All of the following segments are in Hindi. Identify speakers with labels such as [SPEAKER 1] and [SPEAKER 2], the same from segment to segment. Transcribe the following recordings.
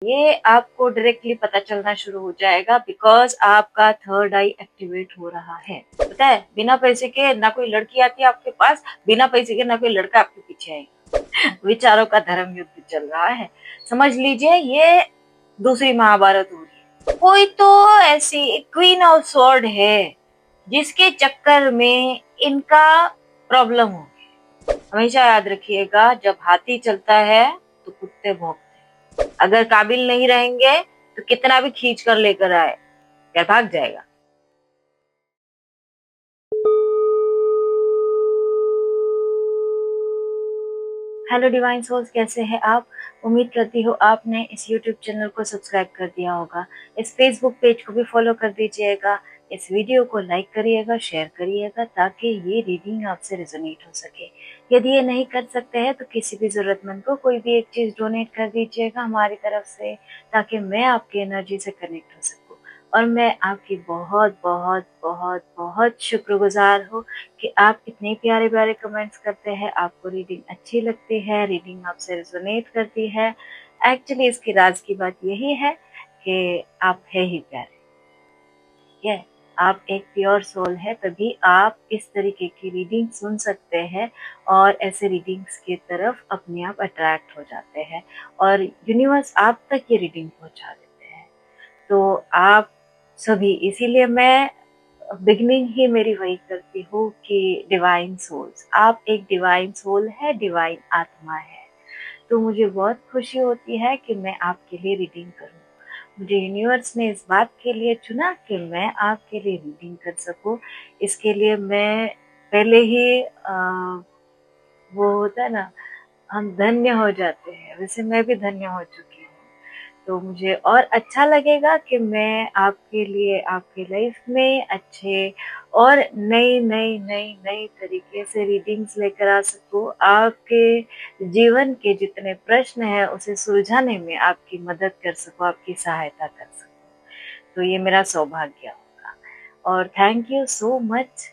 [SPEAKER 1] ये आपको डायरेक्टली पता चलना शुरू हो जाएगा, बिकॉज आपका थर्ड आई एक्टिवेट हो रहा है। पता है, बिना पैसे के ना कोई लड़की आती है आपके पास, बिना पैसे के ना कोई लड़का आपके पीछे आएगा। विचारों का धर्म युद्ध चल रहा है, समझ लीजिए ये दूसरी महाभारत हो रही है। कोई तो ऐसी क्वीन ऑफ स्वॉर्ड है जिसके चक्कर में इनका प्रॉब्लम हो गया। हमेशा याद रखिएगा, जब हाथी चलता है तो कुत्ते भौंकते हैं। अगर काबिल नहीं रहेंगे तो कितना भी खींच कर लेकर आए, क्या भाग जाएगा। हेलो डिवाइन सोल्स, कैसे हैं आप? उम्मीद करती हूँ आपने इस यूट्यूब चैनल को सब्सक्राइब कर दिया होगा, इस फेसबुक पेज को भी फॉलो कर दीजिएगा, इस वीडियो को लाइक करिएगा, शेयर करिएगा, ताकि ये रीडिंग आपसे रेजोनेट हो सके। यदि ये नहीं कर सकते हैं तो किसी भी ज़रूरतमंद को कोई भी एक चीज़ डोनेट कर दीजिएगा हमारी तरफ से, ताकि मैं आपकी एनर्जी से कनेक्ट हो सकूँ। और मैं आपकी बहुत बहुत बहुत बहुत शुक्रगुजार हूँ कि आप इतने प्यारे प्यारे कमेंट्स करते हैं, आपको रीडिंग अच्छी लगती है, रीडिंग आपसे रेजोनेट करती है। एक्चुअली इसकी राज की बात यही है कि आप है ही प्यारे। ये आप एक प्योर सोल है, तभी आप इस तरीके की रीडिंग सुन सकते हैं और ऐसे रीडिंग्स की तरफ अपने आप अट्रैक्ट हो जाते हैं और यूनिवर्स आप तक ये रीडिंग पहुंचा देते हैं। तो आप सभी, इसीलिए मैं बिगनिंग ही मेरी वही करती हूँ कि डिवाइन सोल्स, आप एक डिवाइन सोल है, डिवाइन आत्मा है। तो मुझे बहुत खुशी होती है कि मैं आपके लिए रीडिंग करूँ। मुझे यूनिवर्स ने इस बात के लिए चुना कि मैं आपके लिए रीडिंग कर सकूँ। इसके लिए मैं पहले ही वो होता है ना, हम धन्य हो जाते हैं, वैसे मैं भी धन्य हो चुकी हूँ। तो मुझे और अच्छा लगेगा कि मैं आपके लिए आपकी लाइफ में अच्छे और नई नई नई नई तरीके से रीडिंग्स लेकर आ सकूँ। आपके जीवन के जितने प्रश्न हैं उसे सुलझाने में आपकी मदद कर सकूँ, आपकी सहायता कर सकूँ। तो ये मेरा सौभाग्य होगा और थैंक यू सो मच।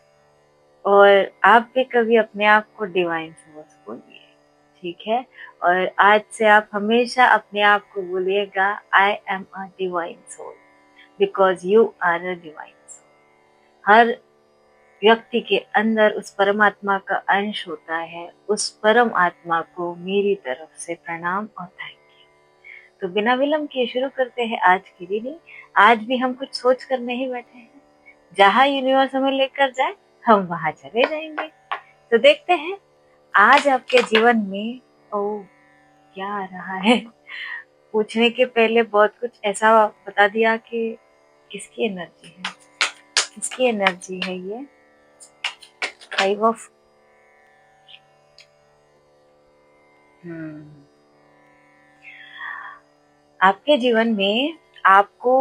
[SPEAKER 1] और आप भी कभी अपने आप को डिवाइन सोर्स बोलिए, ठीक है? और आज से आप हमेशा अपने आप को बोलिएगा, I am a divine soul, because you are a divine soul. हर व्यक्ति के अंदर उस परमात्मा का अंश होता है। उस परम आत्मा को मेरी तरफ से प्रणाम और थैंक यू। तो बिना विलंब किए शुरू करते हैं आज की रीडिंग। आज भी हम कुछ सोच कर नहीं बैठे हैं, जहाँ यूनिवर्स हमें लेकर जाए हम वहां चले जाएंगे। तो देखते हैं आज आपके जीवन में ओ क्या आ रहा है। पूछने के पहले बहुत कुछ ऐसा बता दिया कि किसकी एनर्जी है, किसकी एनर्जी है ये। 5 ऑफ आपके जीवन में आपको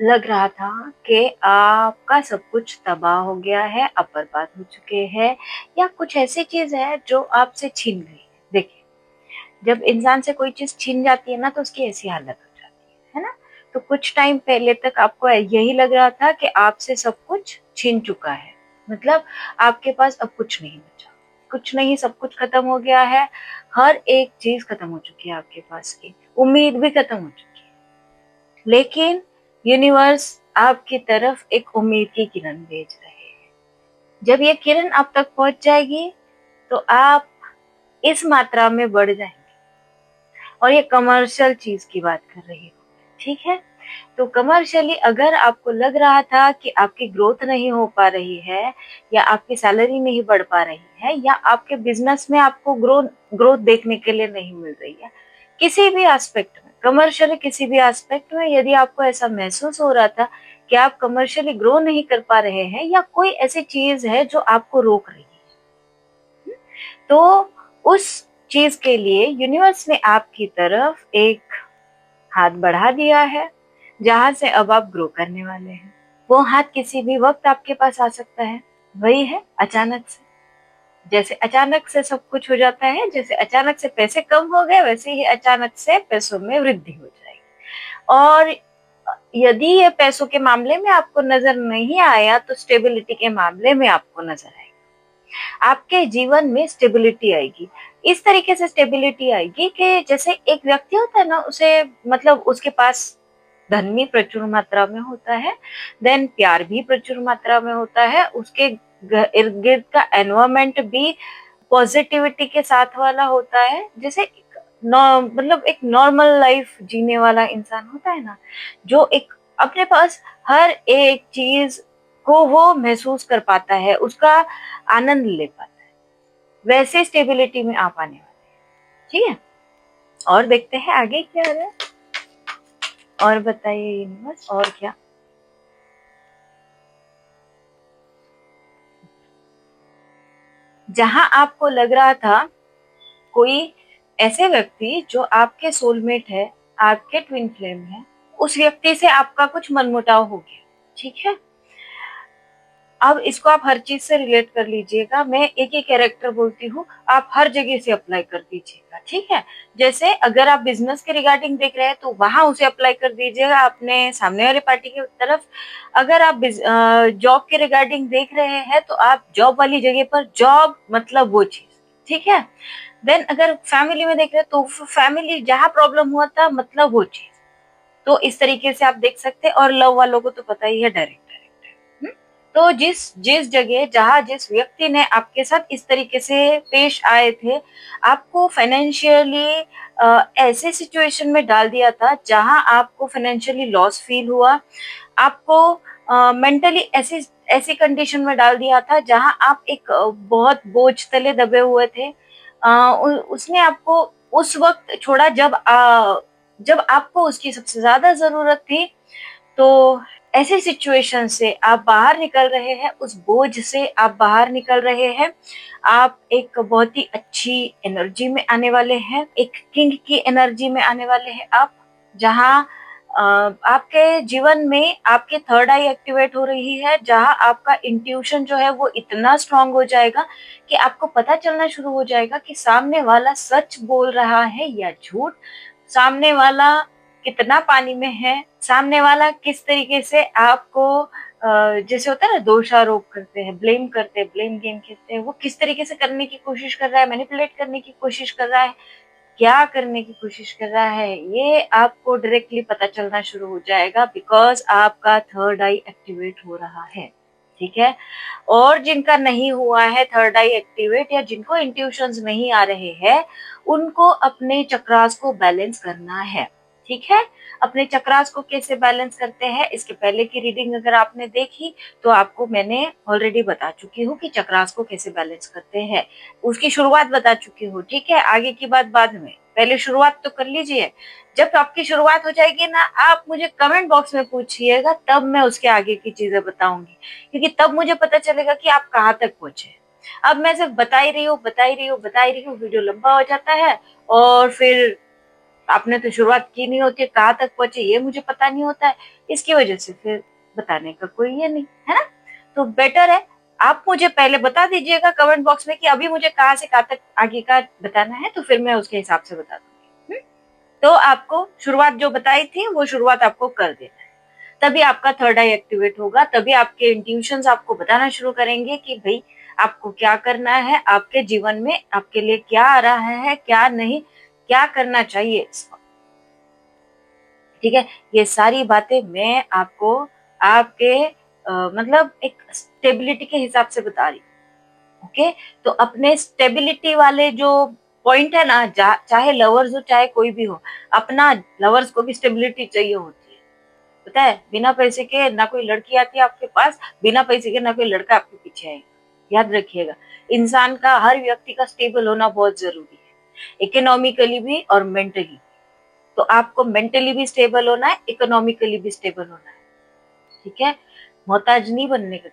[SPEAKER 1] लग रहा था कि आपका सब कुछ तबाह हो गया है, आप बर्बाद हो चुके हैं, या कुछ ऐसी चीज है जो आपसे छीन गई है। देखिए, जब इंसान से कोई चीज छीन जाती है ना तो उसकी ऐसी हालत हो जाती है ना। तो कुछ टाइम पहले तक आपको यही लग रहा था कि आपसे सब कुछ छीन चुका है, मतलब आपके पास अब कुछ नहीं बचा, कुछ नहीं, सब कुछ खत्म हो गया है। हर एक चीज खत्म हो चुकी है आपके पास की, उम्मीद भी खत्म हो चुकी है। लेकिन यूनिवर्स आपकी तरफ एक उम्मीद की किरण भेज रहे हैं। जब ये किरण आप तक पहुंच जाएगी तो आप इस मात्रा में बढ़ जाएंगे। और ये कमर्शियल चीज की बात कर रही हूँ, ठीक है? तो कमर्शियली अगर आपको लग रहा था कि आपकी ग्रोथ नहीं हो पा रही है, या आपकी सैलरी नहीं बढ़ पा रही है, या आपके बिजनेस में आपको ग्रोथ देखने के लिए नहीं मिल रही है, किसी भी एस्पेक्ट में, कमर्शियली किसी भी एस्पेक्ट में यदि आपको ऐसा महसूस हो रहा था कि आप कमर्शियली ग्रो नहीं कर पा रहे हैं, या कोई ऐसी चीज है जो आपको रोक रही है, तो उस चीज के लिए यूनिवर्स ने आपकी तरफ एक हाथ बढ़ा दिया है, जहां से अब आप ग्रो करने वाले हैं। वो हाथ किसी भी वक्त आपके पास आ सकता है, वही है अचानक से। जैसे अचानक से सब कुछ हो जाता है, जैसे अचानक से पैसे कम हो गए, वैसे ही अचानक से पैसों में वृद्धि हो जाएगी। और यदि ये पैसों के मामले में आपको नजर नहीं आया तो स्टेबिलिटी के मामले में आपको नजर आएगा। आपके जीवन में स्टेबिलिटी आएगी। इस तरीके से स्टेबिलिटी आएगी कि जैसे एक व्यक्ति होता है ना, उसे मतलब उसके पास धन भी प्रचुर मात्रा में होता है, देन प्यार भी प्रचुर मात्रा में होता है, उसके इर्द गिर्द का एनवायरमेंट भी पॉजिटिविटी के साथ वाला होता है। जैसे मतलब एक नॉर्मल लाइफ जीने वाला इंसान होता है ना, जो एक अपने पास हर एक चीज को वो महसूस कर पाता है, उसका आनंद ले पाता है, वैसे स्टेबिलिटी में आप आने वाले हैं। ठीक है, और देखते हैं आगे क्या हो रहा है। और बताइए यूनिवर्स, और क्या। जहां आपको लग रहा था कोई ऐसे व्यक्ति जो आपके सोलमेट है, आपके ट्विन फ्लेम है, उस व्यक्ति से आपका कुछ मनमुटाव हो गया। ठीक है, अब इसको आप हर चीज से रिलेट कर लीजिएगा। मैं एक ही कैरेक्टर बोलती हूँ, आप हर जगह से अप्लाई कर दीजिएगा। ठीक है, जैसे अगर आप बिजनेस के रिगार्डिंग देख रहे हैं तो वहां उसे अप्लाई कर दीजिएगा अपने सामने वाले पार्टी की तरफ। अगर आप जॉब के रिगार्डिंग देख रहे हैं तो आप जॉब वाली जगह पर जॉब मतलब वो चीज। ठीक है, देन अगर फैमिली में देख रहे हैं तो फैमिली जहां प्रॉब्लम हुआ था मतलब वो चीज। तो इस तरीके से आप देख सकते हैं। और लव वालों को तो पता ही है, डायरेक्ट डायरेक्ट। तो जिस जिस जगह जहां जिस व्यक्ति ने आपके साथ इस तरीके से पेश आए थे, आपको फाइनेंशियली ऐसे सिचुएशन में डाल दिया था जहां आपको फाइनेंशियली लॉस फील हुआ, आपको मेंटली ऐसी ऐसी कंडीशन में डाल दिया था जहां आप एक बहुत बोझ तले दबे हुए थे। उसने आपको उस वक्त छोड़ा जब आपको उसकी सबसे ज्यादा जरूरत थी। तो ऐसी सिचुएशन से आप बाहर निकल रहे हैं, उस बोझ से आप बाहर निकल रहे हैं। आप एक बहुत ही अच्छी एनर्जी में आने वाले हैं, एक किंग की एनर्जी में आने वाले हैं आप, जहां आपके जीवन में आपके थर्ड आई एक्टिवेट हो रही है, जहां आपका इंट्यूशन जो है वो इतना स्ट्रांग हो जाएगा कि आपको पता चलना शुरू हो जाएगा कि सामने वाला सच बोल रहा है या झूठ, सामने वाला कितना पानी में है, सामने वाला किस तरीके से आपको जैसे होता है ना, दोषारोप करते हैं, ब्लेम करते हैं, ब्लेम गेम खेलते हैं, वो किस तरीके से करने की कोशिश कर रहा है, मैनिपुलेट करने की कोशिश कर रहा है, क्या करने की कोशिश कर रहा है, ये आपको डायरेक्टली पता चलना शुरू हो जाएगा, बिकॉज आपका थर्ड आई एक्टिवेट हो रहा है। ठीक है, और जिनका नहीं हुआ है थर्ड आई एक्टिवेट, या जिनको इंट्यूशंस नहीं आ रहे हैं, उनको अपने चक्रास को बैलेंस करना है। ठीक है, अपने चक्रास को कैसे बैलेंस करते हैं, इसके पहले की रीडिंग अगर आपने देखी तो आपको मैंने ऑलरेडी बता चुकी हूँ कि चक्रास को कैसे बैलेंस करते हैं, उसकी शुरुआत बता चुकी हूँ। ठीक है, आगे की बात बाद में, पहले शुरुआत तो कर लीजिए। जब आपकी शुरुआत हो जाएगी ना, आप मुझे कमेंट बॉक्स में पूछिएगा, तब मैं उसके आगे की चीजें बताऊंगी, क्योंकि तब मुझे पता चलेगा कि आप कहाँ तक पहुंचे। अब मैं सिर्फ बता ही रही हूँ, बता ही रही हूँ, बता ही रही हूँ, वीडियो लंबा हो जाता है, और फिर आपने तो शुरुआत की नहीं होती, कहाँ तक पहुंचे ये मुझे पता नहीं होता है, इसकी वजह से फिर बताने का कोई ये नहीं है ना। तो बेटर है आप मुझे पहले बता दीजिएगा कमेंट बॉक्स में कि अभी मुझे कहाँ से कहाँ तक आगे का बताना है, तो फिर मैं उसके हिसाब से बता दूंगी। तो आपको शुरुआत जो बताई थी वो शुरुआत आपको कर देना है, तभी आपका थर्ड आई एक्टिवेट होगा, तभी आपके इंट्यूशंस आपको बताना शुरू करेंगे कि भाई आपको क्या करना है, आपके जीवन में आपके लिए क्या आ रहा है, क्या नहीं, क्या करना चाहिए इस वक्त। ठीक है, ये सारी बातें मैं आपको आपके मतलब एक स्टेबिलिटी के हिसाब से बता रही हूँ। ओके, तो अपने स्टेबिलिटी वाले जो पॉइंट है ना, चाहे लवर्स हो चाहे कोई भी हो, अपना लवर्स को भी स्टेबिलिटी चाहिए होती है। पता है, बिना पैसे के ना कोई लड़की आती है आपके पास, बिना पैसे के ना कोई लड़का आपके पीछे आएगा। याद रखिएगा, इंसान का, हर व्यक्ति का स्टेबल होना बहुत जरूरी है, इकोनॉमिकली भी और मेंटली। तो आपको मेंटली भी स्टेबल होना है, इकोनॉमिकली भी स्टेबल होना है। ठीक है, मोहताज नहीं बनने का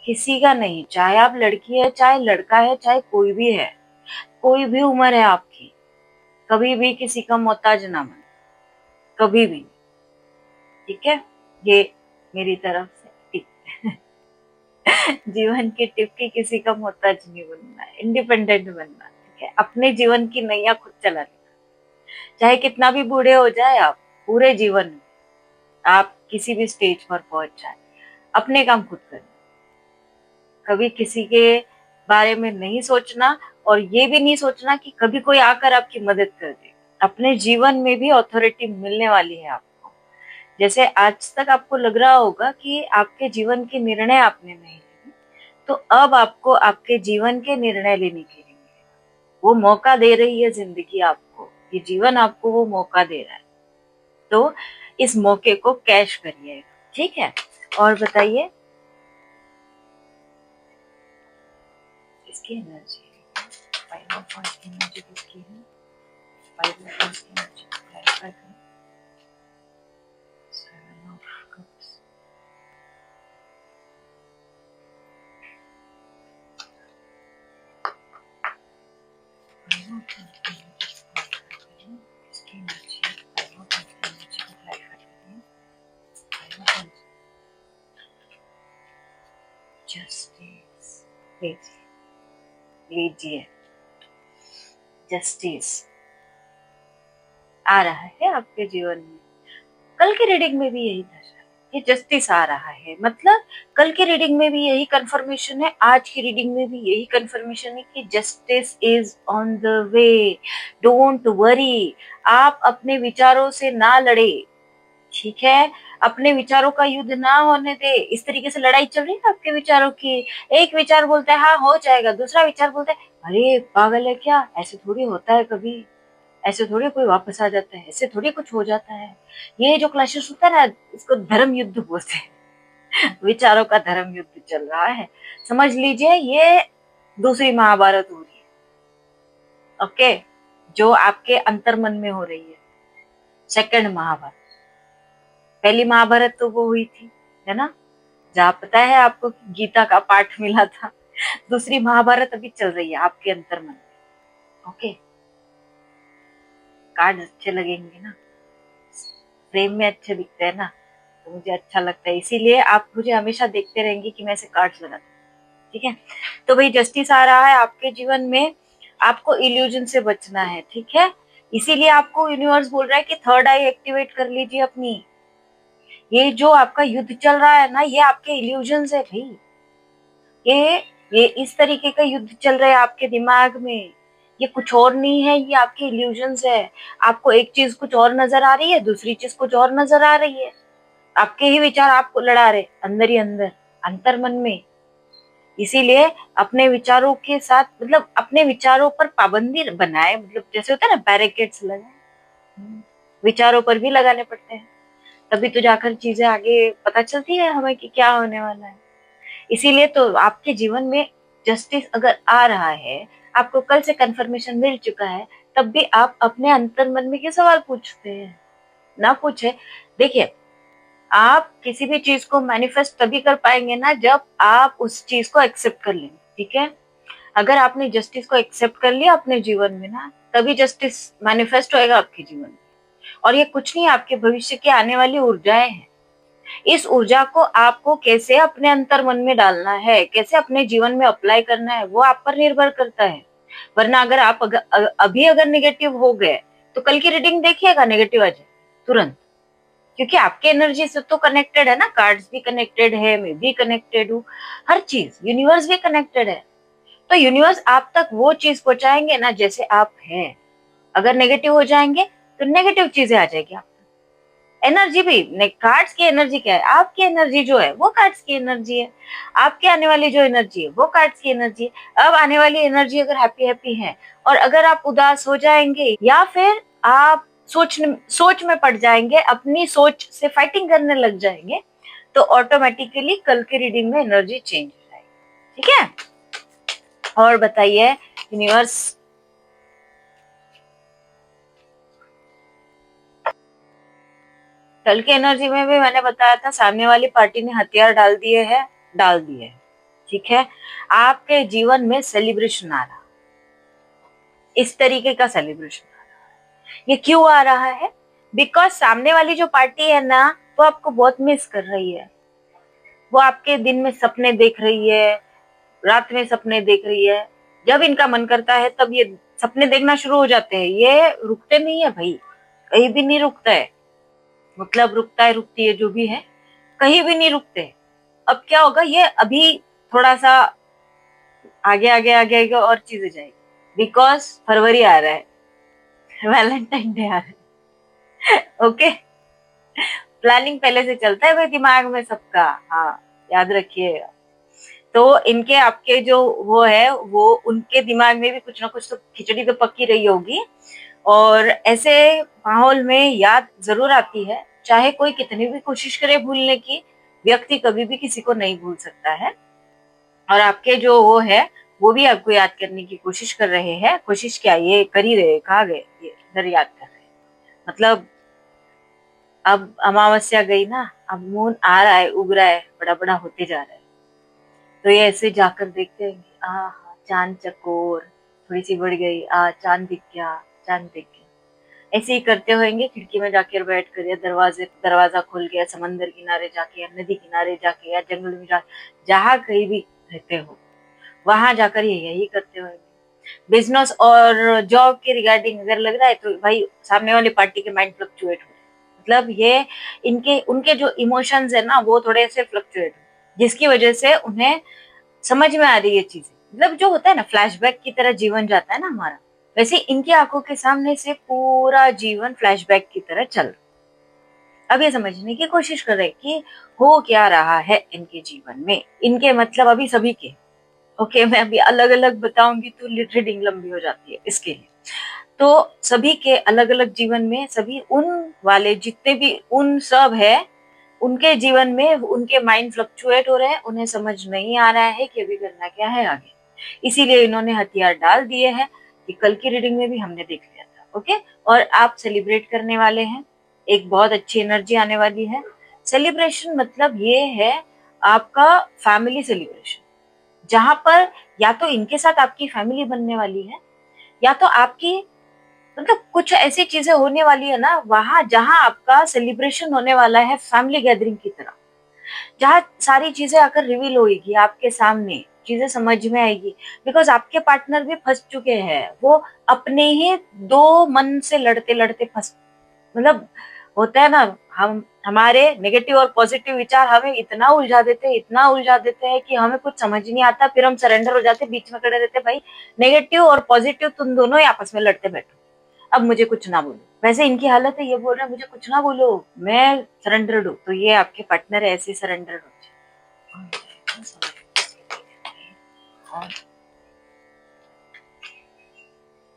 [SPEAKER 1] किसी का नहीं, चाहे आप लड़की है, चाहे लड़का है, चाहे कोई भी है, कोई भी उम्र है आपकी, कभी भी किसी का मोहताज ना बने, कभी भी। ठीक है, ये मेरी तरफ से टिप जीवन की टिप की, किसी का मोहताज नहीं बनना है, इंडिपेंडेंट बनना। ठीक है, अपने जीवन की नैया खुद चला लेना, चाहे कितना भी बूढ़े हो जाए आप, पूरे जीवन में आप किसी भी स्टेज पर पहुंच जाए, अपने काम खुद करें, कभी किसी के बारे में नहीं सोचना, और ये भी नहीं सोचना कि कभी कोई आकर आपकी मदद कर दे। अपने जीवन में भी अथॉरिटी मिलने वाली है आपको। जैसे आज तक आपको लग रहा होगा कि आपके जीवन के निर्णय आपने नहीं लिए, तो अब आपको आपके जीवन के निर्णय लेने के लिए वो मौका दे रही है जिंदगी आपको, ये जीवन आपको वो मौका दे रहा है। तो इस मौके को कैश करिए, ठीक है। और बताइए इसकी एनर्जी, फाइव ऑफ वांड्स की एनर्जी किसकी है? फाइव ऑफ वांड्स की एनर्जी को क्लैरिफाई करें। Seven of cups, five of wands की एनर्जी को क्लैरिफाई करें। इसकी एनर्जी, फाइव ऑफ वांड्स की एनर्जी को क्लैरिफाई करें। फाइव ऑफ वांड्स, जस्टिस, लीजिए लीजिए, जस्टिस आ रहा है आपके जीवन में। कल की रीडिंग में भी यही दर्शा है कि जस्टिस आ रहा है, मतलब कल की रीडिंग में भी यही कंफर्मेशन है, आज की रीडिंग में भी यही कंफर्मेशन है कि justice is on the way. Don't worry, आप अपने विचारों से ना लड़े, ठीक है। अपने विचारों का युद्ध ना होने दे। इस तरीके से लड़ाई चल रही है आपके विचारों की। एक विचार बोलता है हाँ हो जाएगा, दूसरा विचार बोलता है अरे पागल है क्या, ऐसे थोड़ी होता है, कभी ऐसे थोड़ी कोई वापस आ जाता है, ऐसे थोड़ी कुछ हो जाता है। ये जो क्लैशेस होता है ना, इसको धर्म युद्ध बोलते हैं। विचारों का धर्म युद्ध चल रहा है, समझ लीजिए ये दूसरी महाभारत हो रही है, ओके, जो आपके अंतर्मन में हो रही है। सेकंड महाभारत, पहली महाभारत तो वो हुई थी, है ना, जहाँ पता है आपको गीता का पाठ मिला था। दूसरी महाभारत अभी चल रही है आपके अंतर्मन में, ओके। कार्ड अच्छे लगेंगे ना, फ्रेम में अच्छे दिखते हैं ना, तो मुझे अच्छा लगता है, इसीलिए आप मुझे हमेशा देखते रहेंगे कि मैं ऐसे कार्ड्स लगाती हूँ, ठीक है। तो भाई जस्टिस आ रहा है आपके जीवन में, आपको इल्यूजन से बचना है, ठीक है। इसीलिए आपको यूनिवर्स बोल रहा है कि थर्ड आई एक्टिवेट कर लीजिए अपनी। ये जो आपका युद्ध चल रहा है ना, ये आपके इल्यूजन है भाई। ये ये इस तरीके का युद्ध चल रहा है आपके दिमाग में, ये कुछ और नहीं है, ये आपके इल्यूजन्स है। आपको एक चीज कुछ और नजर आ रही है, दूसरी चीज कुछ और नजर आ रही है। आपके ही विचार आपको लड़ा रहे अंदर ही अंदर, अंतर्मन में। इसीलिए अपने विचारों के साथ, मतलब अपने विचारों पर पाबंदी बनाए, मतलब जैसे होता है ना बैरिकेड्स लगाए, विचारों पर भी लगाने पड़ते हैं, तभी तो जाकर चीजें आगे पता चलती है हमें कि क्या होने वाला है। इसीलिए तो आपके जीवन में जस्टिस अगर आ रहा है, आपको कल से कंफर्मेशन मिल चुका है, तब भी आप अपने अंतर्मन में क्या सवाल पूछते हैं? ना पूछे। देखिए, आप किसी भी चीज को मैनिफेस्ट तभी कर पाएंगे ना जब आप उस चीज को एक्सेप्ट कर लेंगे, ठीक है। अगर आपने जस्टिस को एक्सेप्ट कर लिया अपने जीवन में ना, तभी जस्टिस मैनिफेस्ट होएगा आपके जीवन में। और ये कुछ नहीं, आपके भविष्य की आने वाली ऊर्जाएं हैं। इस ऊर्जा को आपको कैसे अपने अंतर मन में डालना है, कैसे अपने जीवन में अप्लाई करना है, वो आप पर निर्भर करता है। वरना अगर आप अभी अगर नेगेटिव हो गए, तो कल की रीडिंग देखिएगा नेगेटिव आ जाए तुरंत। क्योंकि आपके एनर्जी से तो कनेक्टेड है ना, कार्ड्स भी कनेक्टेड है, मैं भी कनेक्टेड हूँ, हर चीज, यूनिवर्स भी कनेक्टेड है। तो यूनिवर्स आप तक वो चीज पहुंचाएंगे ना जैसे आप हैं। अगर नेगेटिव हो जाएंगे तो नेगेटिव चीजें आ जाएगी आप। एनर्जी भी, कार्ड्स की एनर्जी क्या है, आपकी एनर्जी जो है वो कार्ड्स की एनर्जी है। आपके आने वाली जो एनर्जी है वो कार्ड्स की एनर्जी है। अब आने वाली एनर्जी अगर हैप्पी हैप्पी है, और अगर आप उदास हो जाएंगे या फिर आप सोच में पड़ जाएंगे, अपनी सोच से फाइटिंग करने लग जाएंगे, तो ऑटोमेटिकली कल की रीडिंग में एनर्जी चेंज हो जाएगी, ठीक है। और बताइए यूनिवर्स, कल की एनर्जी में भी मैंने बताया था, सामने वाली पार्टी ने हथियार डाल दिए हैं, ठीक है। आपके जीवन में सेलिब्रेशन आ रहा, इस तरीके का सेलिब्रेशन आ रहा है। ये क्यों आ रहा है? बिकॉज सामने वाली जो पार्टी है ना, वो आपको बहुत मिस कर रही है। वो आपके दिन में सपने देख रही है, रात में सपने देख रही है। जब इनका मन करता है तब ये सपने देखना शुरू हो जाते हैं। ये रुकते नहीं है भाई, कहीं भी नहीं रुकता है। मतलब रुकता है, रुकती है, जो भी है, कहीं भी नहीं रुकते। अब क्या होगा, ये अभी थोड़ा सा आगे आगे आगे आगे और चीजें जाएगी, बिकॉज फरवरी आ रहा है, वैलेंटाइन डे आ रहा है। ओके, प्लानिंग पहले से चलता है भाई दिमाग में सबका, हाँ याद रखिएगा। तो इनके आपके जो वो है, वो उनके दिमाग में भी कुछ ना कुछ तो खिचड़ी तो पक्की रही होगी, और ऐसे माहौल में याद जरूर आती है, चाहे कोई कितनी भी कोशिश करे भूलने की, व्यक्ति कभी भी किसी को नहीं भूल सकता है। और आपके जो वो है, वो भी आपको याद करने की कोशिश कर रहे हैं, कोशिश क्या, ये कर ही रहे, कहा गए ये इधर याद कर रहे हैं। मतलब अब अमावस्या गई ना, अब मून आ रहा है, उग रहा है, बड़ा बड़ा होते जा रहा है। तो ये ऐसे जाकर देखते हैं, हाँ चांद चकोर थोड़ी सी बढ़ गई, चांद दिख गया, चांद दिख गया। ऐसे ही करते होंगे, खिड़की में जाकर बैठ कर, या दरवाजा खोल के, या समंदर किनारे जाके, या नदी किनारे जाके, या जंगल में जाके, जहाँ कहीं भी रहते हो वहां जाकर ये यही करते होंगे। बिजनेस और जॉब के रिगार्डिंग अगर लग रहा है तो भाई सामने वाली पार्टी के माइंड फ्लक्चुएट हो रहे हैं, मतलब ये इनके उनके जो इमोशंस है ना, वो थोड़े से फ्लक्चुएट हो, जिसकी वजह से उन्हें समझ में आ रही है चीजें। मतलब जो होता है ना, फ्लैशबैक की तरह जीवन जाता है ना हमारा, वैसे इनकी आंखों के सामने से पूरा जीवन फ्लैशबैक की तरह चल रहा। अब ये समझने की कोशिश कर रहे कि हो क्या रहा है इनके जीवन में, इनके मतलब अभी सभी के। ओके, मैं अभी अलग अलग बताऊंगी तो रीडिंग लंबी हो जाती है, इसके लिए तो सभी के अलग अलग जीवन में, सभी उन वाले जितने भी उन सब है, उनके जीवन में उनके माइंड फ्लक्चुएट हो रहे हैं, उन्हें समझ नहीं आ रहा है कि अभी करना क्या है आगे। इसीलिए इन्होंने हथियार डाल दिए हैं, कि कल की रीडिंग में भी हमने देख लिया था। ओके, और आप सेलिब्रेट करने वाले हैं, एक बहुत अच्छी एनर्जी आने वाली है। सेलिब्रेशन मतलब ये है आपका फैमिली सेलिब्रेशन, जहां पर या तो इनके साथ आपकी फैमिली बनने वाली है, या तो आपकी मतलब कुछ ऐसी चीजें होने वाली है ना वहां, जहां आपका सेलिब्रेशन होने वाला है फैमिली गैदरिंग की तरह, जहां सारी चीजें आकर रिवील होगी आपके सामने, चीजें समझ में आएगी। बिकॉज आपके पार्टनर भी फंस चुके हैं, वो अपने ही दो मन से लड़ते लड़ते फंस, मतलब होता है ना, हम हमारे नेगेटिव और पॉजिटिव विचार हमें इतना उलझा देते हैं, इतना उलझा देते हैं कि हमें कुछ समझ नहीं आता, फिर हम सरेंडर हो जाते, बीच में खड़े रहते, भाई नेगेटिव और पॉजिटिव तुम दोनों ही आपस में लड़ते बैठो, अब मुझे कुछ ना बोलो। वैसे इनकी हालत है, ये बोल रहे हैं मुझे कुछ ना बोलो, मैं सरेंडर्ड हूँ। तो ये आपके पार्टनर है, ऐसे सरेंडर्ड हो जाए।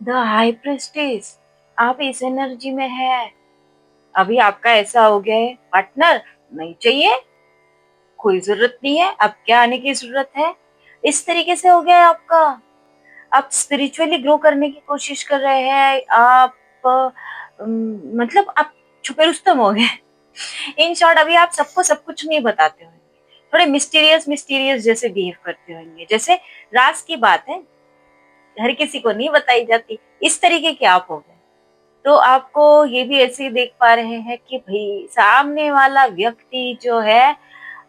[SPEAKER 1] द हाई प्रेस्टिस, आप इस एनर्जी में है। अभी आपका ऐसा हो गया है, पार्टनर नहीं चाहिए, कोई जरूरत नहीं है, अब क्या आने की जरूरत है, इस तरीके से हो गया है आपका। आप स्पिरिचुअली ग्रो करने की कोशिश कर रहे हैं, आप मतलब आप छुपे रुस्तम हो गए। इन शॉर्ट, अभी आप सबको सब कुछ नहीं बताते होंगे, थोड़े मिस्टीरियस मिस्टीरियस जैसे बिहेव करते होंगे, जैसे राज की बात है, हर किसी को नहीं बताई जाती, इस तरीके के आप हो गए। तो आपको ये भी ऐसे ही देख पा रहे हैं कि भाई सामने वाला व्यक्ति जो है,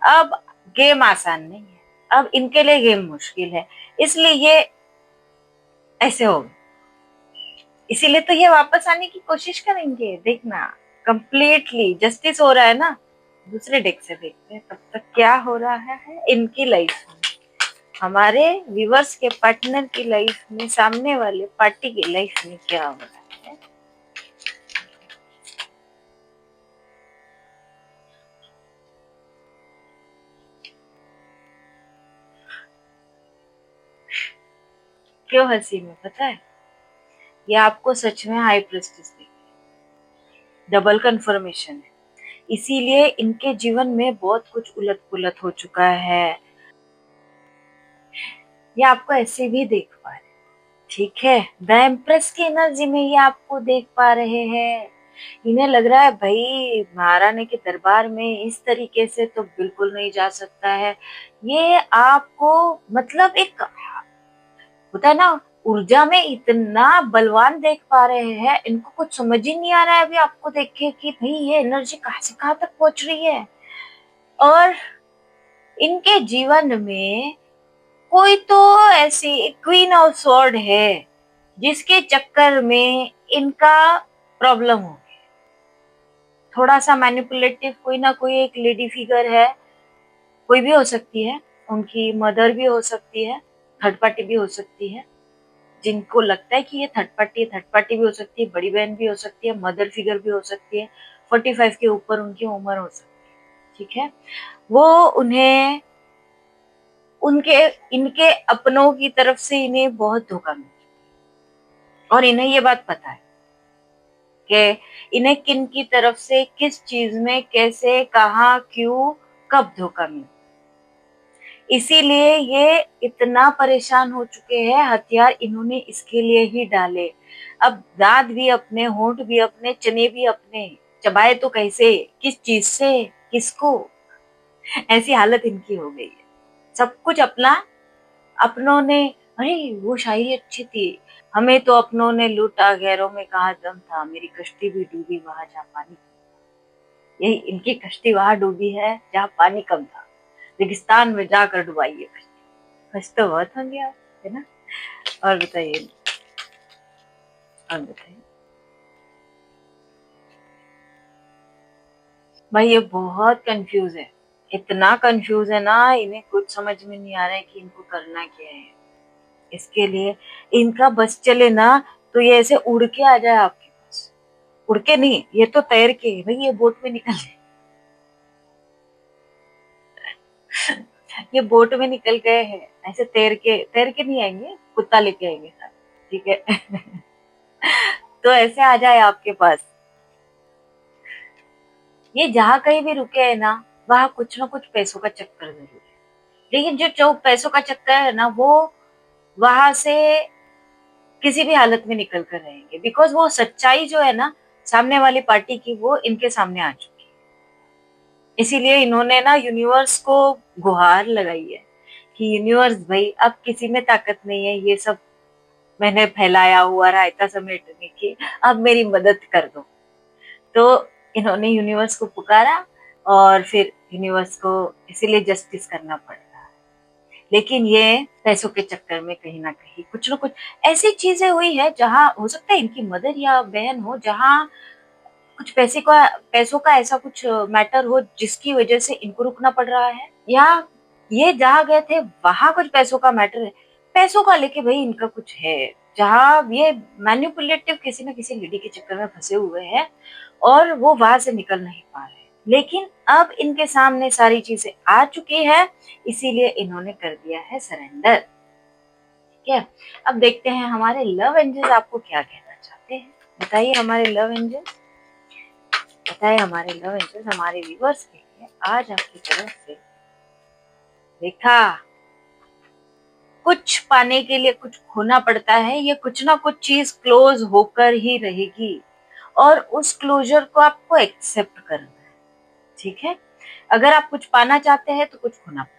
[SPEAKER 1] अब गेम आसान नहीं है, अब इनके लिए गेम मुश्किल है, इसलिए ये ऐसे हो, इसीलिए तो ये वापस आने की कोशिश करेंगे। देखना, कंप्लीटली जस्टिस हो रहा है ना, दूसरे डेक से देखते हैं तब तक क्या हो रहा है इनकी लाइफ में, हमारे व्यूवर्स के पार्टनर की लाइफ में, सामने वाले पार्टी की लाइफ में क्या हो रहा है। क्यों हंसी में, पता है, ये आपको सच में हाई प्रेस्टिज देगी, डबल कंफर्मेशन है, इसीलिए इनके जीवन में बहुत कुछ उलट पुलट हो चुका है। ये आपको ऐसे भी देख पा रहे, ठीक है, द एम्प्रेस की एनर्जी में ये आपको देख पा रहे हैं। इन्हें लग रहा है भाई महारानी के दरबार में इस तरीके से तो बिल्कुल नहीं जा सकता है। ये आपको मतलब एक होता है ना, ऊर्जा में इतना बलवान देख पा रहे हैं, इनको कुछ समझ ही नहीं आ रहा है अभी आपको देख के कि भाई ये एनर्जी कहाँ से कहाँ तक पहुंच रही है। और इनके जीवन में कोई तो ऐसी क्वीन ऑफ स्वॉर्ड है, जिसके चक्कर में इनका प्रॉब्लम हो, थोड़ा सा मैनिपुलेटिव, कोई ना कोई एक लेडी फिगर है, कोई भी हो सकती है, उनकी मदर भी हो सकती है, थर्ड पार्टी भी हो सकती है, जिनको लगता है कि ये थर्ड पार्टी है, थर्ड पार्टी भी हो सकती है, बड़ी बहन भी हो सकती है, मदर फिगर भी हो सकती है, 45 के ऊपर उनकी उम्र हो सकती है, ठीक है। वो उन्हें उनके इनके अपनों की तरफ से इन्हें बहुत धोखा मिला, और इन्हें ये बात पता है कि इन्हें किन की तरफ से किस चीज में कैसे कहाँ क्यों कब धोखा मिला। इसीलिए ये इतना परेशान हो चुके हैं, हथियार इन्होंने इसके लिए ही डाले। अब दांत भी अपने, होंठ भी अपने, चने भी अपने, चबाए तो कैसे, किस चीज से, किसको, ऐसी हालत इनकी हो गई है। सब कुछ अपना, अपनों ने, अरे वो शायरी अच्छी थी, हमें तो अपनों ने लूटा गैरों में कहाँ दम था, मेरी कश्ती भी डूबी वहां जहाँ पानी, यही इनकी कश्ती वहां डूबी है जहाँ पानी कम था, रेगिस्तान में जाकर डुबाई है कश्ती। खुश तो बहुत होंगे आप, है ना। और बताइए, और बताइए भाई, ये बहुत कंफ्यूज है, इतना कंफ्यूज है ना, इन्हें कुछ समझ में नहीं आ रहा है कि इनको करना क्या है। इसके लिए इनका बस चले ना, तो ये ऐसे उड़ के आ जाए आपके पास, उड़ के नहीं, ये तो तैर के, भाई ये बोट में निकल जाए, ये बोट में निकल गए हैं, ऐसे तैर के नहीं आएंगे, कुत्ता लेके आएंगे साथ, ठीक है। तो ऐसे आ जाए आपके पास, ये जहां कहीं भी रुके है ना, वहां कुछ ना कुछ पैसों का चक्कर जरूर है। लेकिन जो जो पैसों का चक्कर है ना, वो वहां से किसी भी हालत में निकल कर रहेंगे, बिकॉज वो सच्चाई जो है ना सामने वाली पार्टी की, वो इनके सामने आ चुकी है। इसीलिए इन्होंने ना यूनिवर्स को गुहार लगाई है कि यूनिवर्स भाई, अब किसी में ताकत नहीं है ये सब मैंने फैलाया हुआ रायता समेटने की, अब मेरी मदद कर दो। तो इन्होंने यूनिवर्स को पुकारा, और फिर यूनिवर्स को इसीलिए जस्टिस करना पड़ रहा है। लेकिन ये पैसों के चक्कर में कहीं ना कहीं कुछ ना कुछ ऐसी चीजें हुई है, जहां हो सकता है इनकी मदर या बहन हो, जहां कुछ पैसों का ऐसा कुछ मैटर हो जिसकी वजह से इनको रुकना पड़ रहा है, या ये जहाँ गए थे वहां कुछ पैसों का मैटर है, पैसों का लेके भाई इनका कुछ है, जहाँ ये मैनिपुलेटिव किसी न किसी लेडी के चक्कर में फंसे हुए हैं, और वो वहां से निकल नहीं पा रहे। लेकिन अब इनके सामने सारी चीजें आ चुकी है, इसीलिए इन्होंने कर दिया है सरेंडर, ठीक है। अब देखते हैं हमारे लव एंजल्स आपको क्या कहना चाहते हैं। बताइए हमारे लव एंजल्स, बताइए हमारे लव एंजल्स हमारे व्यूअर्स के लिए आज आपकी तरफ से। देखा, कुछ पाने के लिए कुछ खोना पड़ता है, ये कुछ ना कुछ चीज क्लोज होकर ही रहेगी, और उस क्लोजर को आपको एक्सेप्ट करना है, ठीक है। अगर आप कुछ पाना चाहते हैं तो कुछ खोना पड़ेगा,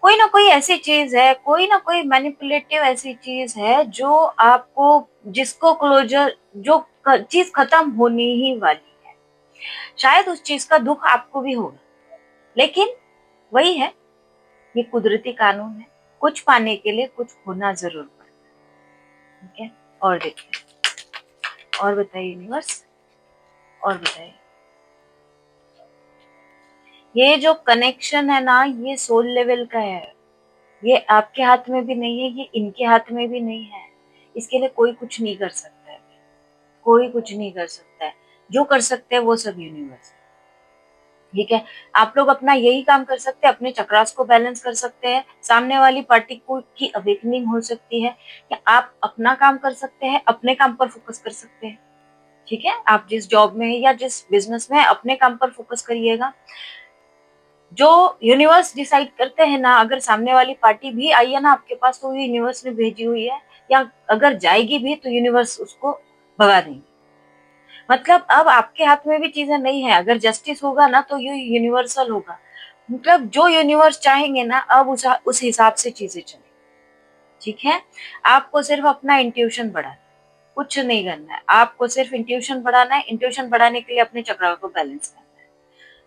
[SPEAKER 1] कोई ना कोई ऐसी चीज है, कोई ना कोई मैनिपुलेटिव ऐसी चीज है जो आपको, जिसको क्लोजर, जो चीज खत्म होनी ही वाली है, शायद उस चीज का दुख आपको भी होगा, लेकिन वही है, ये कुदरती कानून है, कुछ पाने के लिए कुछ खोना जरूर पड़ता है, ठीक है। और देखिए, और बताइए यूनिवर्स, और बताइए, ये जो कनेक्शन है ना, ये सोल लेवल का है, ये आपके हाथ में भी नहीं है, ये इनके हाथ में भी नहीं है, इसके लिए कोई कुछ नहीं कर सकता है, कोई कुछ नहीं कर सकता है, जो कर सकते हैं वो सब यूनिवर्स, ठीक है। आप लोग अपना यही काम कर सकते हैं, अपने चक्रास को बैलेंस कर सकते हैं, सामने वाली पार्टी को की अवेकनिंग हो सकती है, या आप अपना काम कर सकते हैं, अपने काम पर फोकस कर सकते हैं, ठीक है। आप जिस जॉब में है या जिस बिजनेस में है, अपने काम पर फोकस करिएगा। जो यूनिवर्स डिसाइड करते हैं ना, अगर सामने वाली पार्टी भी आई है ना आपके पास, तो ये यूनिवर्स ने भेजी हुई है, या अगर जाएगी भी तो यूनिवर्स उसको भगा देंगे। मतलब अब आपके हाथ में भी चीजें नहीं है, अगर जस्टिस होगा ना तो ये यूनिवर्सल होगा, मतलब जो यूनिवर्स चाहेंगे ना, अब उस हिसाब से चीजें चलेंगी, ठीक है। आपको सिर्फ अपना इंट्यूशन बढ़ाना है, कुछ नहीं करना है, आपको सिर्फ इंट्यूशन बढ़ाना है, इंट्यूशन बढ़ाने के लिए अपने चक्र को बैलेंस करना है,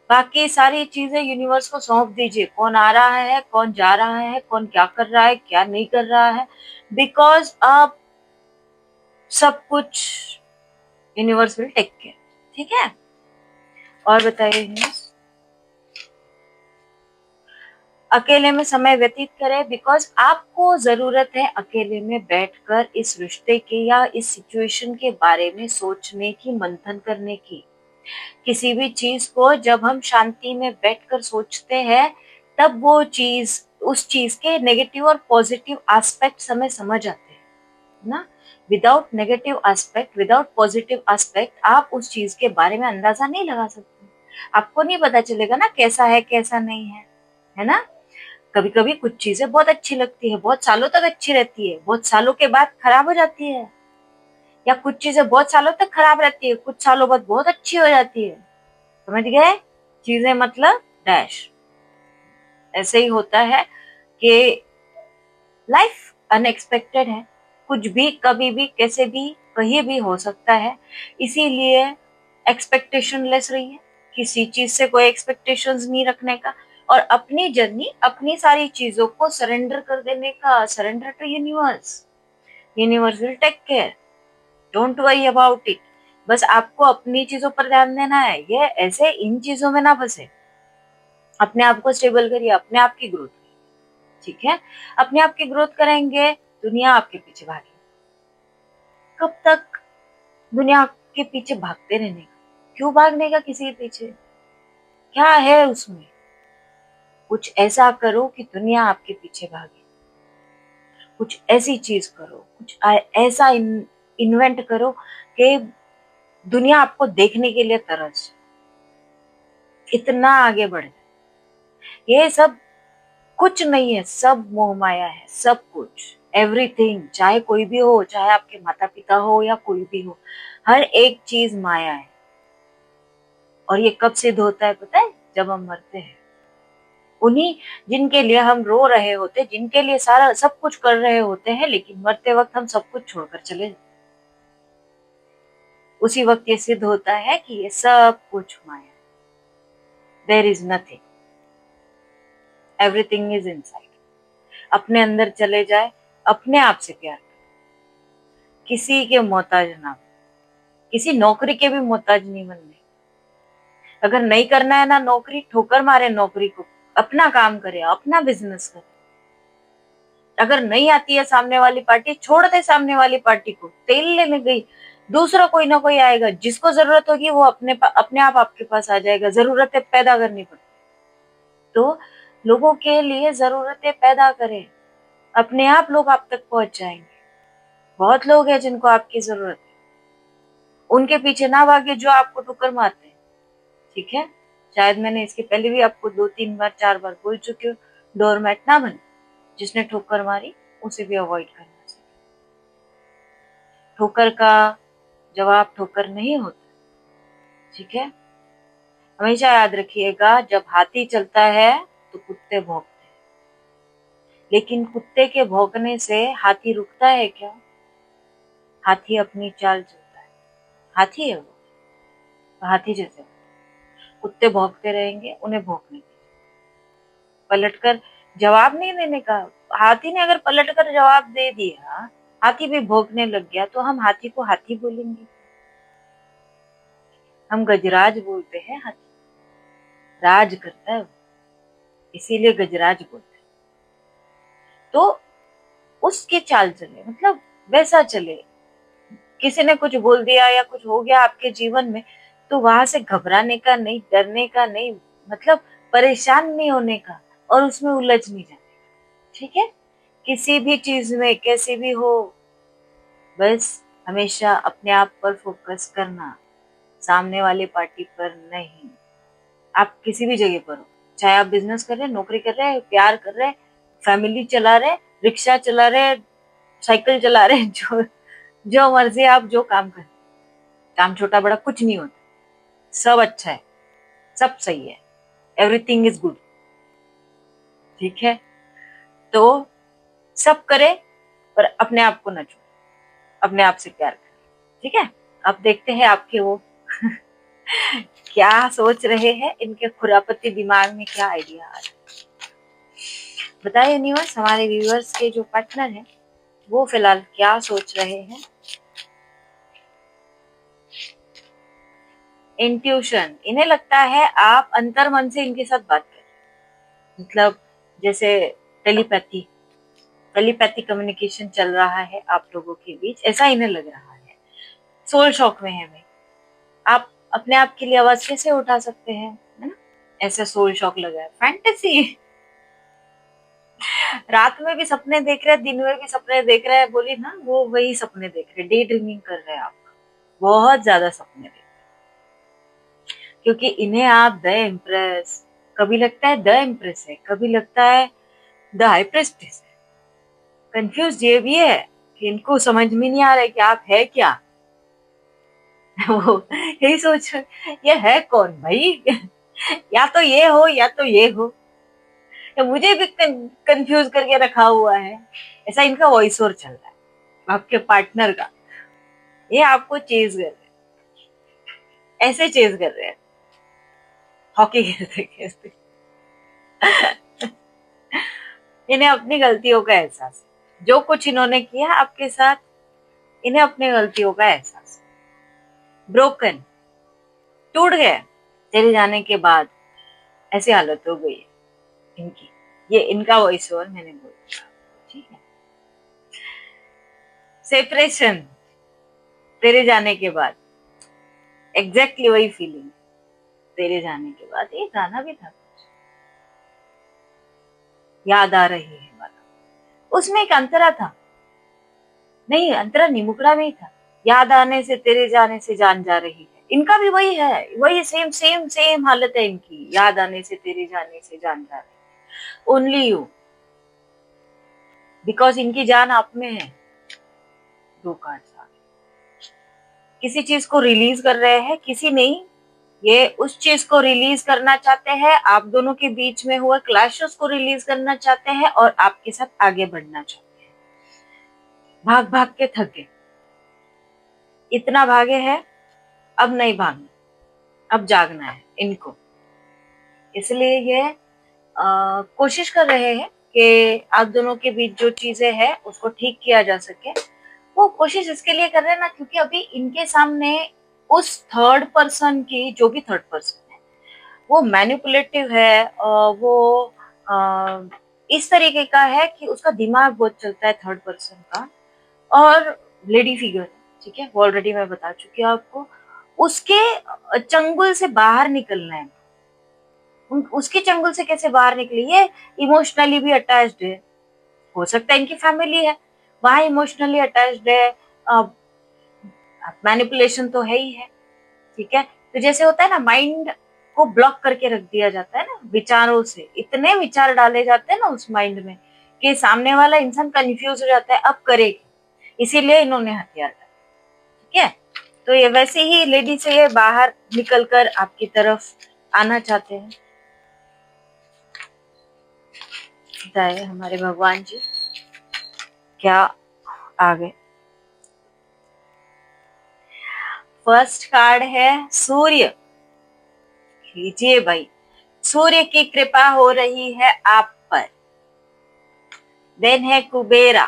[SPEAKER 1] बाकी सारी चीजें यूनिवर्स को सौंप दीजिए, कौन आ रहा है, कौन जा रहा है, कौन क्या कर रहा है, क्या नहीं कर रहा है, बिकॉज अब सब कुछ यूनिवर्स विल टेक केयर, ठीक है। और बताइए यूनिवर्स, अकेले में समय व्यतीत करें, बिकॉज आपको जरूरत है अकेले में बैठकर इस रिश्ते के या इस सिचुएशन के बारे में सोचने की, मंथन करने की। किसी भी चीज को जब हम शांति में बैठकर सोचते हैं, तब वो चीज, उस चीज के नेगेटिव और पॉजिटिव एस्पेक्ट्स हमें समझ आते हैं ना। Without negative aspect, without positive aspect, आप उस चीज के बारे में अंदाजा नहीं लगा सकते। आपको नहीं पता चलेगा ना कैसा है कैसा नहीं है ना। कभी कभी कुछ चीजें बहुत अच्छी लगती है, बहुत सालों तक अच्छी रहती है, बहुत सालों के बाद खराब हो जाती है। या कुछ चीजें बहुत सालों तक खराब रहती है, कुछ सालों बाद बहुत अच्छी हो जाती है। समझ गए? चीजें मतलब डैश। ऐसे ही होता है कि लाइफ अनएक्सपेक्टेड है, कुछ भी कभी भी कैसे भी कहीं भी हो सकता है। इसीलिए एक्सपेक्टेशन लेस रहिए, किसी चीज से कोई एक्सपेक्टेशंस नहीं रखने का, और अपनी जर्नी, अपनी सारी चीजों को सरेंडर कर देने का। Surrender to universe, universe will take care, don't worry about it. बस आपको अपनी चीजों पर ध्यान देना है, ये ऐसे इन चीजों में ना फंसे। अपने आप को स्टेबल करिए, अपने आप की ग्रोथ, ठीक है? अपने आप की ग्रोथ करेंगे, दुनिया आपके पीछे भागेगी। कब तक दुनिया के पीछे भागते रहने का? क्यों भागने का किसी के पीछे? क्या है उसमें? कुछ ऐसा करो कि दुनिया आपके पीछे भागे। कुछ ऐसी चीज करो, कुछ ऐसा इन्वेंट करो कि दुनिया आपको देखने के लिए तरस, इतना आगे बढ़ जाए। ये सब कुछ नहीं है, सब मोह माया है, सब कुछ, एवरीथिंग। चाहे कोई भी हो, चाहे आपके माता पिता हो या कोई भी हो, हर एक चीज माया है। और ये कब सिद्ध होता है पता है? जब हम मरते हैं। उन्हीं जिनके लिए हम रो रहे होते, जिनके लिए सारा सब कुछ कर रहे होते हैं, लेकिन मरते वक्त हम सब कुछ छोड़कर चले जाते, उसी वक्त ये सिद्ध होता है कि ये सब कुछ माया है। There is nothing, everything is inside. अपने अंदर चले जाए, अपने आप से प्यार, किसी के मोहताज ना, किसी नौकरी के भी मोहताज नहीं बनने। अगर नहीं करना है ना नौकरी, ठोकर मारे नौकरी को, अपना काम करे, अपना बिजनेस करे। अगर नहीं आती है सामने वाली पार्टी, छोड़ दे सामने वाली पार्टी को, तेल लेने गई, दूसरा कोई ना कोई आएगा, जिसको जरूरत होगी वो अपने आप आपके पास आ जाएगा। जरूरतें पैदा करनी पड़ती, तो लोगों के लिए जरूरतें पैदा करें, अपने आप लोग आप तक पहुंच जाएंगे। बहुत लोग हैं जिनको आपकी जरूरत है, उनके पीछे ना भागे जो आपको ठोकर मारते हैं, ठीक है? शायद मैंने इसके पहले भी आपको 2-3 बार 4 बार बोल चुकी हूँ, डोरमैट ना बने। जिसने ठोकर मारी उसे भी अवॉइड करना चाहिए। ठोकर का जवाब ठोकर नहीं होता, ठीक है? हमेशा याद रखिएगा, जब हाथी चलता है तो कुत्ते भौंकते हैं, लेकिन कुत्ते के भौंकने से हाथी रुकता है क्या? हाथी अपनी चाल चलता है, हाथी है वो, तो हाथी जैसे कुत्ते भौंकते रहेंगे, उन्हें भौंकने दीजिए। पलटकर जवाब नहीं देने का। हाथी ने अगर पलटकर जवाब दे दिया, हाथी भी भौंकने लग गया, तो हम हाथी को हाथी बोलेंगे? हम गजराज बोलते हैं, हाथी राज करता है वो, इसीलिए गजराज बोलते हैं। तो उसके चाल चले, मतलब वैसा चले। किसी ने कुछ बोल दिया या कुछ हो गया आपके जीवन में, तो वहां से घबराने का नहीं, डरने का नहीं, मतलब परेशान नहीं होने का, और उसमें उलझ नहीं जाने का, ठीक है? किसी भी चीज में कैसे भी हो, बस हमेशा अपने आप पर फोकस करना, सामने वाली पार्टी पर नहीं। आप किसी भी जगह पर हो, चाहे आप बिजनेस कर रहे हैं, नौकरी कर रहे हैं, प्यार कर रहे हैं, फैमिली चला रहे, रिक्शा चला रहे, साइकिल चला रहे, जो जो मर्जी आप जो काम करें, काम छोटा बड़ा कुछ नहीं होता, सब अच्छा है, सब सही है, एवरीथिंग इज गुड, ठीक है? तो सब करे, पर अपने आप को न छोड़े, अपने आप से प्यार करें, ठीक है? अब देखते हैं आपके वो क्या सोच रहे हैं, इनके खुरापती दिमाग में क्या आइडिया आ रहा है। बताइए यूनिवर्स, हमारे व्यूअर्स के जो पार्टनर हैं वो फिलहाल क्या सोच रहे हैं। इंट्यूशन, इन्हें लगता है आप अंतर मन से इनके साथ बात कर रहे हैं, मतलब जैसे टेलीपैथी टेलीपैथी कम्युनिकेशन चल रहा है आप लोगों के बीच, ऐसा इन्हें लग रहा है। सोल शॉक में है भाई, आप अपने आप के लिए आवाज कैसे उठा सकते हैं, है ना? ऐसा सोल शॉक लगा है। फैंटेसी, रात में भी सपने देख रहे हैं, दिन में भी सपने देख रहे हैं, बोली ना, वो वही सपने देख रहे हैं, डे ड्रीमिंग कर रहे हैं आप, बहुत ज्यादा सपने देख रहे हैं। क्योंकि इन्हें आप द इम्प्रेस, कभी लगता है द इम्प्रेस है, कभी लगता है द हाई प्रेस्टिस है। कंफ्यूज ये भी है कि इनको समझ में नहीं आ रहा है कि आप है क्या। वो यही सोच रहे, ये है कौन भाई? या तो ये हो या तो ये हो, या मुझे भी कंफ्यूज करके रखा हुआ है। ऐसा इनका वॉइस ओवर चल रहा है आपके पार्टनर का। ये आपको चेज कर रहे हैं, ऐसे चेज कर रहे हैं, हॉकी खेलते खेलते। इन्हें अपनी गलतियों का एहसास है, जो कुछ इन्होंने किया आपके साथ, इन्हें अपनी गलतियों का एहसास। ब्रोकन, टूट गए तेरे जाने के बाद, ऐसी हालत हो गई है इनकी। ये इनका वॉइस ओवर मैंने बोला, ठीक है। सेपरेशन, तेरे जाने के बाद, एग्जैक्टली वही फीलिंग तेरे जाने के बाद। ये गाना भी था कुछ, याद आ रही है वाला, उसमें एक अंतरा था, नहीं अंतरा नहीं, मुकरा में ही था। याद आने से तेरे जाने से जान जा रही है, इनका भी वही है, वही सेम सेम सेम हालत है इनकी। याद आने से तेरे जाने से जान जा रही है, ओनली यू, बिकॉज इनकी जान आप में है। दो कार्ड्स आ गए, किसी चीज को रिलीज कर रहे हैं, किसी नहीं, ये उस चीज को रिलीज करना चाहते हैं, आप दोनों के बीच में हुआ क्लैशेस को रिलीज करना चाहते हैं और आपके साथ आगे बढ़ना चाहते हैं। भाग भाग के थक गए, इतना भागे हैं, अब नहीं भागना, अब जागना है इनको। इसलिए ये कोशिश कर रहे हैं कि आप दोनों के बीच जो चीजें हैं उसको ठीक किया जा सके। वो कोशिश इसके लिए कर रहे हैं ना, क्योंकि अभी इनके सामने उस थर्ड पर्सन की, जो भी थर्ड पर्सन है, वो मैनिपुलेटिव है, वो इस तरीके का है कि उसका दिमाग बहुत चलता है थर्ड पर्सन का, और लेडी फिगर, ठीक है, ऑलरेडी मैं बता चुकी हूँ आपको। उसके चंगुल से बाहर निकलना है। उसके चंगुल से कैसे बाहर निकले? ये इमोशनली भी अटैच्ड है, हो सकता है इनकी फैमिली है, वहां इमोशनली अटैच्ड है, मैनिपुलेशन तो है ही है, ठीक है। तो जैसे होता है ना, माइंड को ब्लॉक करके रख दिया जाता है ना, विचारों से इतने विचार डाले जाते हैं ना उस माइंड में कि सामने वाला इंसान कंफ्यूज हो जाता है, अब करे क्या? इसीलिए इन्होंने हथियार डाला, ठीक है। तो ये वैसे ही लेडी से ये बाहर निकलकर आपकी तरफ आना चाहते हैं। बताए हमारे भगवान जी क्या आ गए। फर्स्ट कार्ड है सूर्य, लीजिए भाई, सूर्य की कृपा हो रही है आप पर। देन है कुबेरा,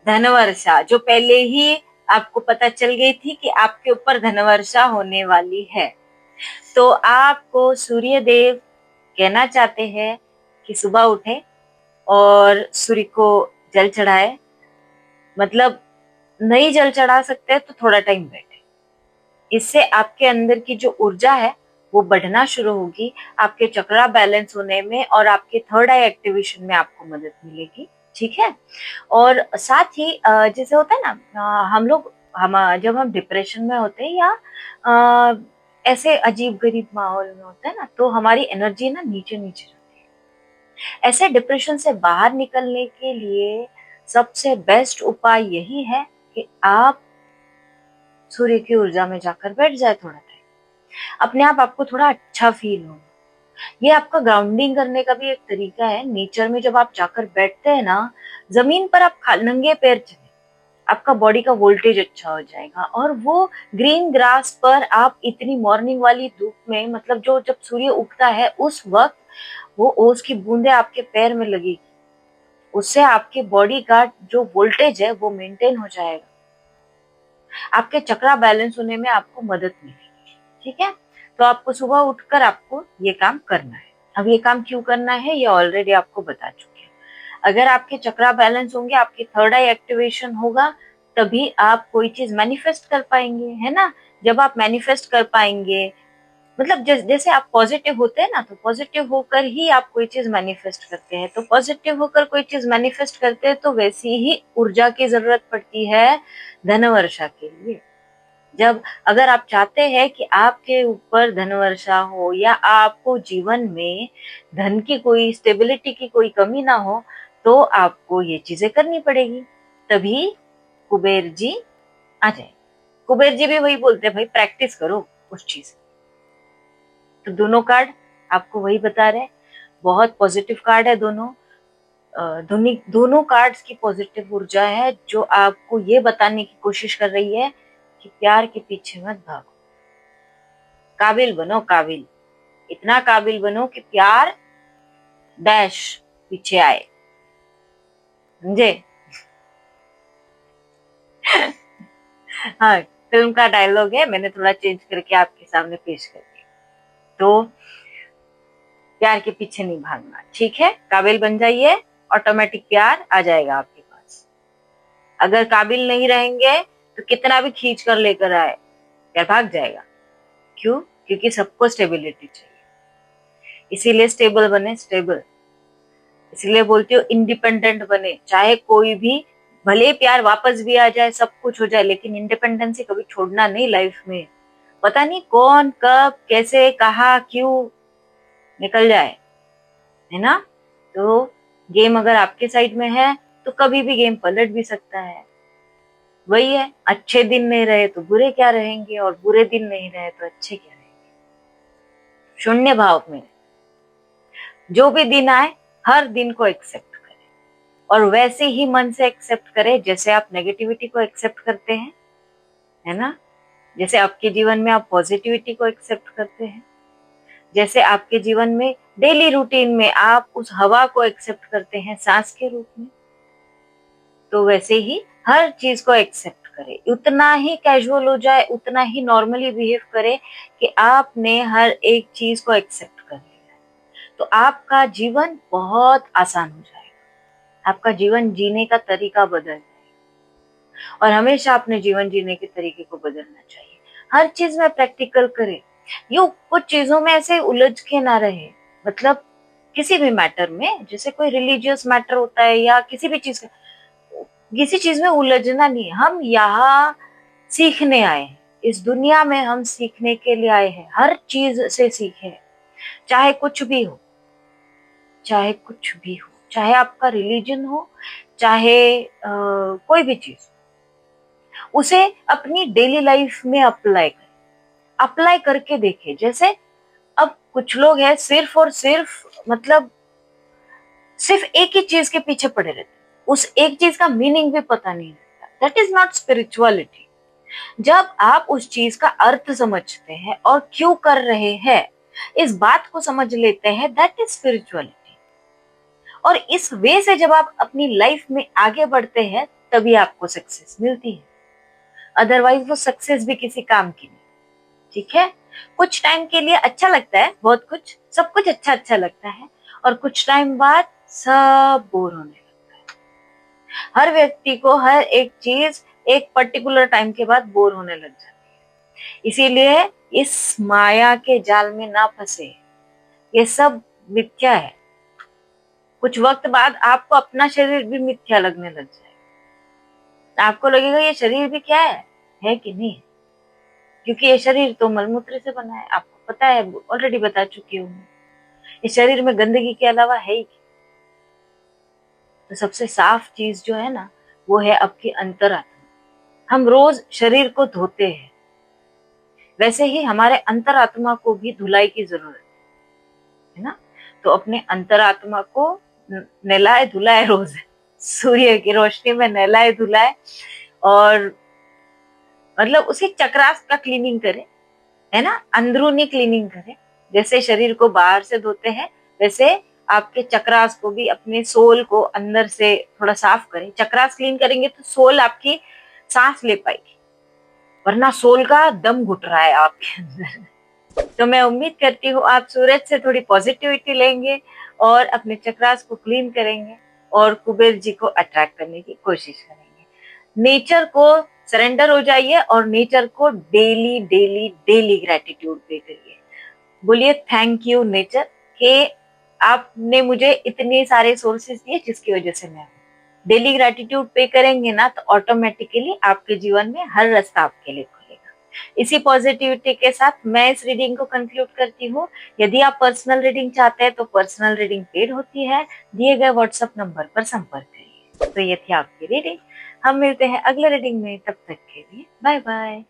[SPEAKER 1] धनवर्षा, जो पहले ही आपको पता चल गई थी कि आपके ऊपर धनवर्षा होने वाली है। तो आपको सूर्य देव कहना चाहते हैं कि सुबह उठे और सूर्य को जल चढ़ाए। मतलब नहीं जल चढ़ा सकते तो थोड़ा टाइम बैठे, इससे आपके अंदर की जो ऊर्जा है वो बढ़ना शुरू होगी, आपके चक्रा बैलेंस होने में और आपके थर्ड आई एक्टिवेशन में आपको मदद मिलेगी, ठीक है। और साथ ही जैसे होता है ना, हम लोग जब हम डिप्रेशन में होते हैं या ऐसे अजीब गरीब माहौल में होते हैं ना, तो हमारी एनर्जी ना नीचे नीचे जाती है। ऐसे डिप्रेशन से बाहर निकलने के लिए सबसे बेस्ट उपाय यही है कि आप सूर्य की ऊर्जा में जाकर बैठ जाए थोड़ा टाइम, अपने आप आपको थोड़ा अच्छा फील हो। ये आपका ग्राउंडिंग करने का भी एक तरीका है। नेचर में जब आप जाकर बैठते हैं ना, जमीन पर आप नंगे पैर चले, आपका बॉडी का वोल्टेज अच्छा हो जाएगा। और वो ग्रीन ग्रास पर आप इतनी मॉर्निंग वाली धूप में, मतलब जो जब सूर्य उगता है उस वक्त वो ओस की बूंदे आपके पैर में लगेगी, उससे आपके बॉडी का जो वोल्टेज है वो मेंटेन हो जाएगा, आपके चक्रा बैलेंस होने में आपको मदद मिलेगी, ठीक है। तो आपको सुबह उठकर आपको ये काम करना है। अब ये काम क्यों करना है ये ऑलरेडी आपको बता चुके हैं। अगर आपके चक्रा बैलेंस होंगे, आपकी थर्ड आई एक्टिवेशन होगा, तभी आप कोई चीज मैनिफेस्ट कर पाएंगे, है ना। जब आप मैनिफेस्ट कर पाएंगे, मतलब जैसे आप पॉजिटिव होते हैं ना, तो पॉजिटिव होकर ही आप कोई चीज मैनिफेस्ट करते हैं, तो पॉजिटिव होकर कोई चीज मैनिफेस्ट करते हैं तो वैसी ही ऊर्जा की जरूरत पड़ती है धन वर्षा के लिए। जब अगर आप चाहते हैं कि आपके ऊपर धन वर्षा हो या आपको जीवन में धन की कोई स्टेबिलिटी की कोई कमी ना हो, तो आपको ये चीजें करनी पड़ेगी, तभी कुबेर जी आ जाए। कुबेर जी भी वही बोलते हैं, भाई प्रैक्टिस करो उस चीज। तो दोनों कार्ड आपको वही बता रहे हैं, बहुत पॉजिटिव कार्ड है दोनों। दोनों कार्ड्स की पॉजिटिव ऊर्जा है जो आपको ये बताने की कोशिश कर रही है कि प्यार के पीछे मत भागो, काबिल बनो, काबिल, इतना काबिल बनो कि प्यार डैश पीछे आए, समझे। हाँ, फिल्म का डायलॉग है, मैंने थोड़ा चेंज करके आपके सामने पेश कर दिया। तो प्यार के पीछे नहीं भागना, ठीक है, काबिल बन जाइए, ऑटोमेटिक प्यार आ जाएगा आपके पास। अगर काबिल नहीं रहेंगे तो कितना भी खींच कर लेकर आए, प्यार भाग जाएगा। क्यों? क्योंकि सबको स्टेबिलिटी चाहिए, इसीलिए स्टेबल बने, स्टेबल, इसलिए बोलती हूँ इंडिपेंडेंट बने। चाहे कोई भी, भले प्यार वापस भी आ जाए, सब कुछ हो जाए, लेकिन इंडिपेंडेंसी कभी छोड़ना नहीं लाइफ में। पता नहीं कौन कब कैसे कहा क्यों निकल जाए, है ना। तो गेम अगर आपके साइड में है तो कभी भी गेम पलट भी सकता है। वही है, अच्छे दिन नहीं रहे तो बुरे क्या रहेंगे, और बुरे दिन नहीं रहे तो अच्छे क्या रहेंगे। शून्य भाव में जो भी दिन आए, हर दिन को एक्सेप्ट करें, और वैसे ही मन से एक्सेप्ट करें जैसे आप नेगेटिविटी को एक्सेप्ट करते हैं, है ना। जैसे आपके जीवन में आप पॉजिटिविटी को एक्सेप्ट करते हैं, जैसे आपके जीवन में डेली रूटीन में आप उस हवा को एक्सेप्ट करते हैं सांस के रूप में, तो वैसे ही हर चीज को एक्सेप्ट करें, उतना ही कैजुअल हो जाए, उतना ही नॉर्मली बिहेव करें कि आपने हर एक चीज को एक्सेप्ट कर लिया, तो आपका जीवन बहुत आसान हो जाएगा, आपका जीवन जीने का तरीका बदल जाएगा। और हमेशा अपने जीवन जीने के तरीके को बदलना चाहिए, हर चीज में प्रैक्टिकल करें, यू कुछ चीजों में ऐसे उलझ के ना रहे। मतलब किसी भी मैटर में, जैसे कोई रिलीजियस मैटर होता है या किसी भी चीज का, किसी चीज में उलझना नहीं है। हम यहाँ सीखने आए हैं, इस दुनिया में हम सीखने के लिए आए हैं, हर चीज से सीखे, चाहे कुछ भी हो, चाहे कुछ भी हो, चाहे आपका रिलीजन हो, चाहे कोई भी चीज, उसे अपनी डेली लाइफ में अप्लाई करें, अप्लाई करके देखें। जैसे अब कुछ लोग हैं सिर्फ और सिर्फ, मतलब सिर्फ एक ही चीज के पीछे पड़े रहते, उस एक चीज का मीनिंग भी पता नहीं रहता। That is not spirituality. जब आप उस चीज का अर्थ समझते हैं और क्यों कर रहे हैं, इस बात को समझ लेते हैं, दैट इज स्पिरिचुअलिटी। और इस वे से जब आप अपनी लाइफ में आगे बढ़ते हैं, तभी आपको सक्सेस मिलती है, अदरवाइज वो सक्सेस भी किसी काम की नहीं, ठीक है। कुछ टाइम के लिए अच्छा लगता है, बहुत कुछ, सब कुछ अच्छा अच्छा लगता है, और कुछ टाइम बाद सब बोर होने लगता है। हर व्यक्ति को हर एक चीज एक पर्टिकुलर टाइम के बाद बोर होने लग जाती है, इसीलिए इस माया के जाल में ना फंसे, ये सब मिथ्या है। कुछ वक्त बाद आपको अपना शरीर भी मिथ्या लगने लग जाएगा, आपको लगेगा ये शरीर भी क्या है कि नहीं, क्योंकि ये शरीर तो मलमूत्र से बना है, आपको पता है, ऑलरेडी बता चुकी हूँ। इस शरीर में गंदगी के अलावा है ही। तो सबसे साफ चीज जो है ना, वो है आपकी अंतरात्मा। हम रोज शरीर को धोते हैं, वैसे ही हमारे अंतरात्मा को भी धुलाई की जरूरत है ना। तो अपने अंतरात्मा को नहलाए धुलाए रोज, सूर्य की रोशनी में नहलाए धुलाए, और मतलब उसी चक्रास का क्लीनिंग करे, है ना, अंदरूनी क्लीनिंग करें। जैसे शरीर को बाहर से धोते हैं, वैसे आपके चक्रास को भी, अपने सोल को अंदर से थोड़ा साफ करें। चक्रास क्लीन करेंगे तो सोल आपकी सांस ले पाएगी, वरना सोल का दम घुट रहा है आपके अंदर। तो मैं उम्मीद करती हूँ आप सूरज से थोड़ी पॉजिटिविटी लेंगे और अपने चक्रास को क्लीन करेंगे और कुबेर जी को अट्रैक्ट करने की कोशिश करेंगे। नेचर को सरेंडर हो जाइए और नेचर को डेली डेली डेली ग्रेटिट्यूड पे करिए। बोलिए थैंक यू नेचर कि आपने मुझे इतने सारे सोर्सेस दिए जिसकी वजह से मैं डेली ग्रेटिट्यूड पे करेंगे ना, तो ऑटोमेटिकली आपके जीवन में हर रास्ता आपके लिए खुलेगा। इसी पॉजिटिविटी के साथ मैं इस रीडिंग को कंक्लूड करती हूँ। यदि आप पर्सनल रीडिंग चाहते हैं तो पर्सनल रीडिंग पेड होती है, दिए गए व्हाट्सएप नंबर पर संपर्क करिए। तो ये थी आपकी रीडिंग। हम मिलते हैं अगले रीडिंग में, तब तक के लिए बाय बाय।